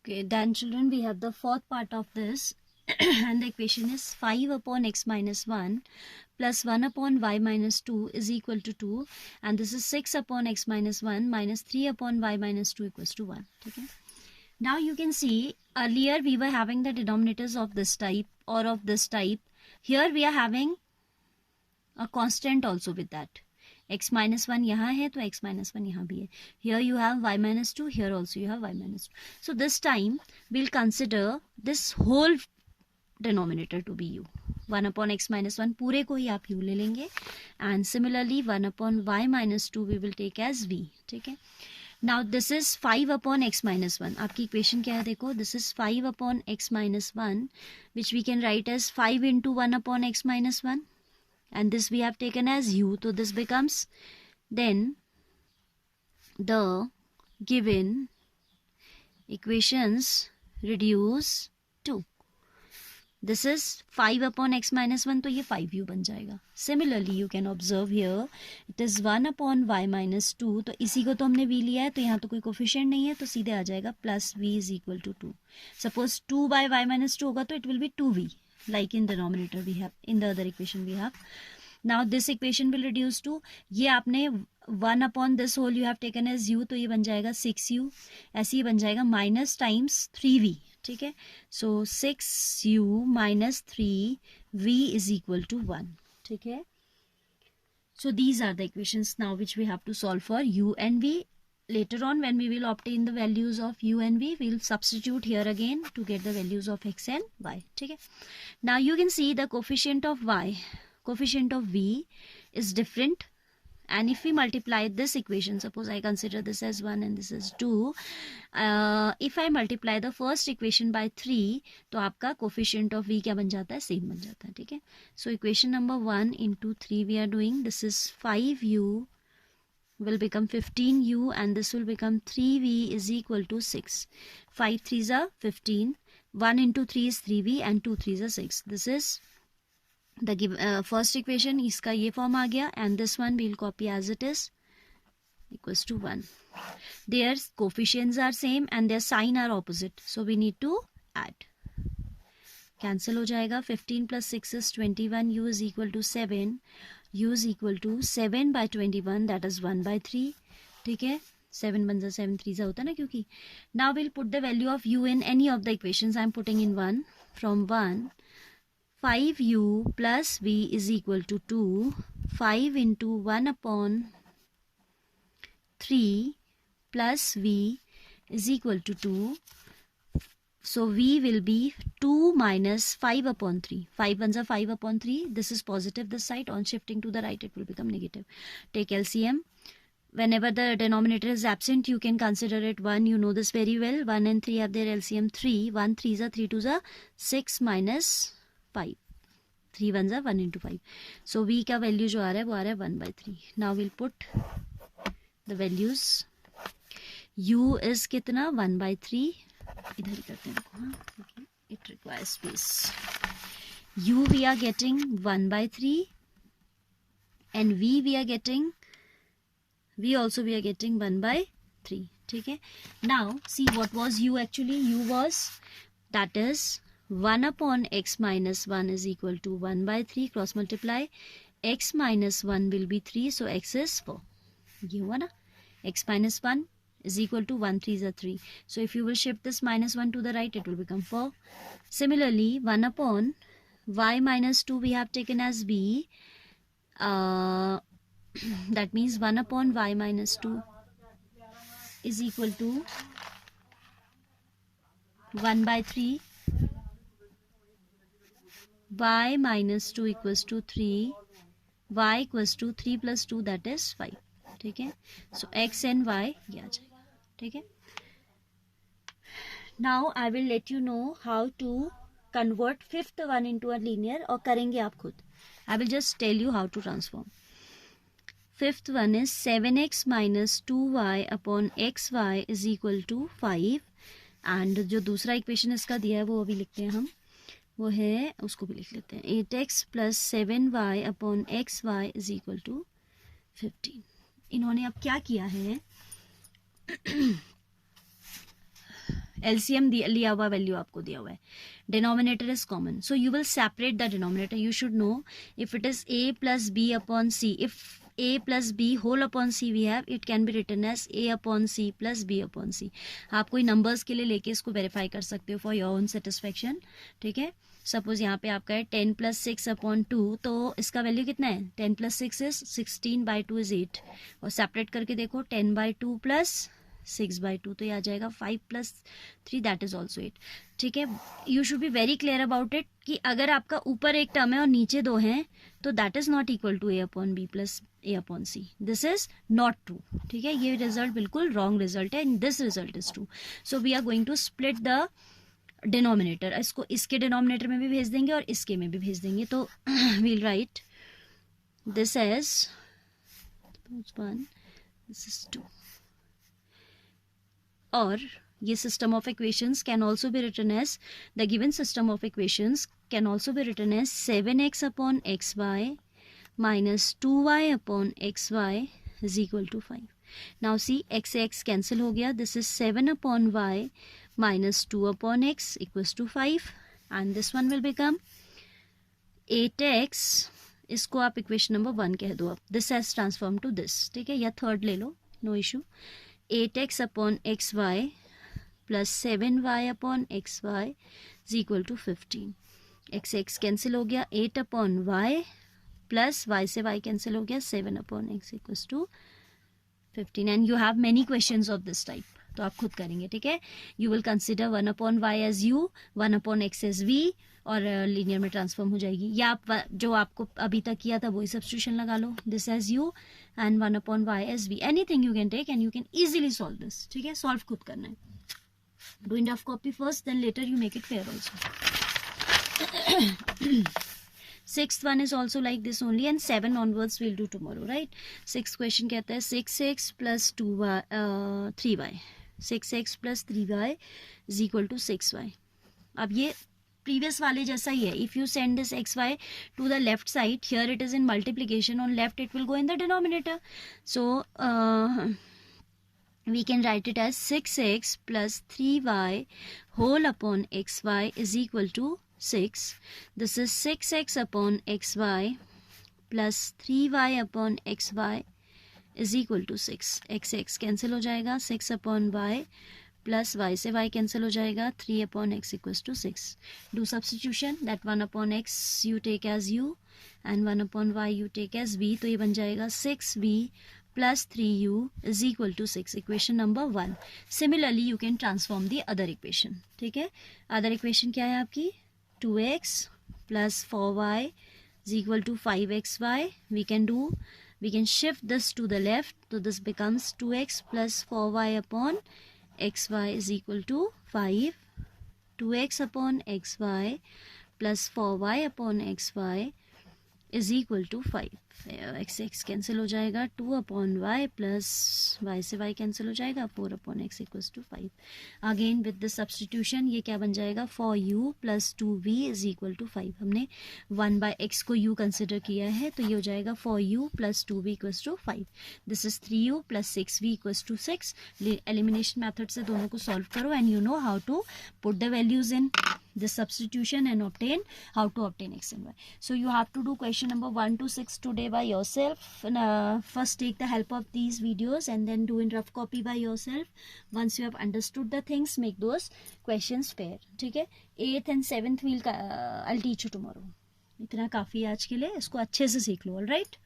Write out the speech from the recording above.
Okay, then children, we have the fourth part of this and the equation is 5 upon x minus 1 plus 1 upon y minus 2 is equal to 2, and this is 6 upon x minus 1 minus 3 upon y minus 2 equals to 1. Okay. Now you can see earlier we were having the denominators of this type or of this type. Here we are having a constant also with that. x minus 1 यहाँ है तो x minus 1 यहाँ भी है. Here you have y minus 2, here also you have y minus 2. So this time we'll consider this whole denominator to be u. 1 upon x minus 1 पूरे को ही आप u ले लेंगे, and similarly 1 upon y minus 2 we will take as v. ठीक है. Now this is 5 upon x minus 1. आपकी equation क्या है देखो, this is 5 upon x minus 1 which we can write as 5 into 1 upon x minus 1. And this we have taken as u, so this becomes then the given equations reduce to, this is 5 upon x minus 1 तो ये 5u बन जाएगा. Similarly you can observe here it is 1 upon y minus 2, तो इसी को तो हमने v लिया है तो यहाँ तो कोई कोफिशिएंट नहीं है तो सीधे आ जाएगा plus v is equal to 2. Suppose 2 by y minus 2 होगा तो it will be 2v. Like in denominator we have, in the other equation we have. Now this equation will reduce to, ये आपने 1 upon this whole you have taken as u तो ये बन जाएगा 6u, ऐसे ही बन जाएगा minus times 3v. ठीक है. So 6u minus 3v is equal to 1. ठीक है. So these are the equations now which we have to solve for u and v. Later on when we will obtain the values of u and v, we will substitute here again to get the values of x and y. ठीक है. Now you can see the coefficient of y, coefficient of v is different, and if we multiply this equation, suppose I consider this as 1 and this is 2, if I multiply the first equation by 3 तो आपका coefficient of v क्या बन जाता है, same बन जाता है. ठीक है. So equation number 1 into 3 we are doing, this is 5u will become 15u and this will become 3v is equal to 6. 5 3s are 15, 1 into 3 is 3v and 2 3s are 6. This is the first equation, इसका ये form आ गया, and this one we'll copy as it is, equals to 1. Their coefficients are same and their sign are opposite, so we need to add. Cancel हो जाएगा. 15 plus 6 is 21, u is equal to 7, u is equal to 7 by 21, that is 1 by 3. ठीक है. 7 बन जा 7 3 होता है ना, क्योंकि now we'll put the value of u in any of the equations. I'm putting in 1. From 1, 5u plus v is equal to 2. 5 into 1 upon 3 plus v is equal to 2. So v will be 2 minus 5 upon 3. 5 ones are 5 upon 3. This is positive this side. On shifting to the right, it will become negative. Take LCM. Whenever the denominator is absent, you can consider it 1. You know this very well. 1 and 3 have their LCM 3. 1 3s are 3 2s are 6 minus 5. 3 1s are 1 into 5. So v का value जो आ रहा है वो आ रहा है 1 by 3. Now we'll put the values. u is कितना, 1 by 3. इधर ही करते हैं देखो. हाँ, it requires space. u we are getting 1 by 3 and v we are getting, v also we are getting 1 by 3. ठीक है. Now see what was u actually. u was, that is 1 upon x minus 1 is equal to 1 by 3. Cross multiply. X minus 1 will be 3, so x is 4. ये हुआ ना. X minus 1 is equal to 1 3s are 3. So if you will shift this minus 1 to the right, it will become 4. Similarly 1 upon y minus 2 we have taken as v. That means 1 upon y minus 2 is equal to 1 by 3. Y minus 2 equals to 3. Y equals to 3 plus 2, that is 5. ठीक है. So x and y ये आ जाएगा. ठीक है. Now I will let you know how to convert fifth one into a linear, और करेंगे आप खुद. I will just tell you how to transform. Fifth one is 7x minus 2y upon xy is equal to 5. And जो दूसरा equation इसका दिया है वो अभी लिखते हैं हम, वो है, उसको भी लिख लेते हैं. 8x plus 7y upon xy is equal to 15. इन्होंने अब क्या किया है, एलसीएम लिया हुआ वैल्यू आपको दिया हुआ है, denominator is common, so you will separate the denominator. You should know if it is a plus b upon c, if a plus b whole upon c we have, it can be written as a upon c plus b upon c. आप कोई numbers के लिए लेके इसको verify कर सकते हो for your own satisfaction. ठीक है, सपोज यहाँ पे आपका है 10 plus 6 upon 2, तो इसका वैल्यू कितना है? 10 plus 6 is 16 by 2 is 8. और सेपरेट करके देखो 10 by 2 plus 6 by 2, तो ये आ जाएगा 5 plus 3 that is also 8. ठीक है, you should be very clear about it कि अगर आपका ऊपर एक टर्म है और नीचे दो हैं तो that is not equal to a upon b plus a upon c. This is not true. ठीक है, ये रिजल्ट बिल्कुल रॉन्ग रिजल्ट है and this result is true. So we are going to split the denominator. इसको इसके denominator में भी भेज देंगे और इसके में भी भेज देंगे. तो we'll write this as 1, this is 2. और ये system of equations can also be written as, the given system of equations can also be written as 7x upon xy minus 2y upon xy is equal to 5. Now see, x से x cancel हो गया. This is 7 upon y minus 2 upon x equals to 5 and this one will become 8x. इसको आप equation number 1 कह दो. अब this has transformed to this. ठीक है, या थर्ड ले लो, no issue. 8x upon xy plus 7y upon xy is equal to 15. x x cancel हो गया. 8 upon y प्लस y से y कैंसिल हो गया. 7 upon x equals to 15. And you have many questions of this type, तो आप खुद करेंगे. ठीक है, you will consider 1 upon y as u, 1 upon x as v, और लीनियर में ट्रांसफॉर्म हो जाएगी. या आप जो आपको अभी तक किया था वही सब्स्टिट्यूशन लगा लो. This as u and 1 upon y as v. Anything you can take and you can easily solve this. ठीक है, सॉल्व खुद करना है. Do enough copy first, then later you make it fair also. Sixth one is also like this only, and 7 onwards we'll do tomorrow, right? Sixth question कहता है 6x plus 3y. 6x plus 3y is equal to 6y. अब ये previous वाले जैसा ही है. If you send this xy to the left side, here it is in multiplication. On left it will go in the denominator. So we can write it as 6x plus 3y whole upon xy is equal to 6. This is 6x upon xy plus 3y upon xy is equal to 6. x x cancel हो जाएगा. 6 upon y plus y से y cancel हो जाएगा. 3 upon x equals to 6. Do substitution. That 1 upon x you take as u and 1 upon y you take as v. तो ये बन जाएगा 6v plus 3u is equal to 6. Equation number 1. Similarly, you can transform the other equation. ठीक है, other equation क्या है आपकी? 2x plus 4y is equal to 5xy. We can shift this to the left. So this becomes 2x plus 4y upon xy is equal to 5. 2x upon xy plus 4y upon xy is equal to 5. x x cancel हो जाएगा. 2 upon y plus y से y cancel हो जाएगा. 4 upon x equals to 5. Again with this substitution ये क्या बन जाएगा? 4u plus 2v is equal to 5. हमने 1 by x को u कंसिडर किया है, तो ये हो जाएगा 4u plus 2v equals to 5. This is 3u plus 6v equals to 6. Elimination method से दोनों को सॉल्व करो and you know how to put the values in this substitution and obtain how to obtain x and y. So you have to do question number 1 to 6 today by yourself. First take the help of these videos and then do in rough copy by yourself. Once you have understood the things, make those questions fair. ठीक है, 8th and 7th I'll teach you tomorrow. इतना काफ़ी है आज के लिए. इसको अच्छे से सीख लो. All right.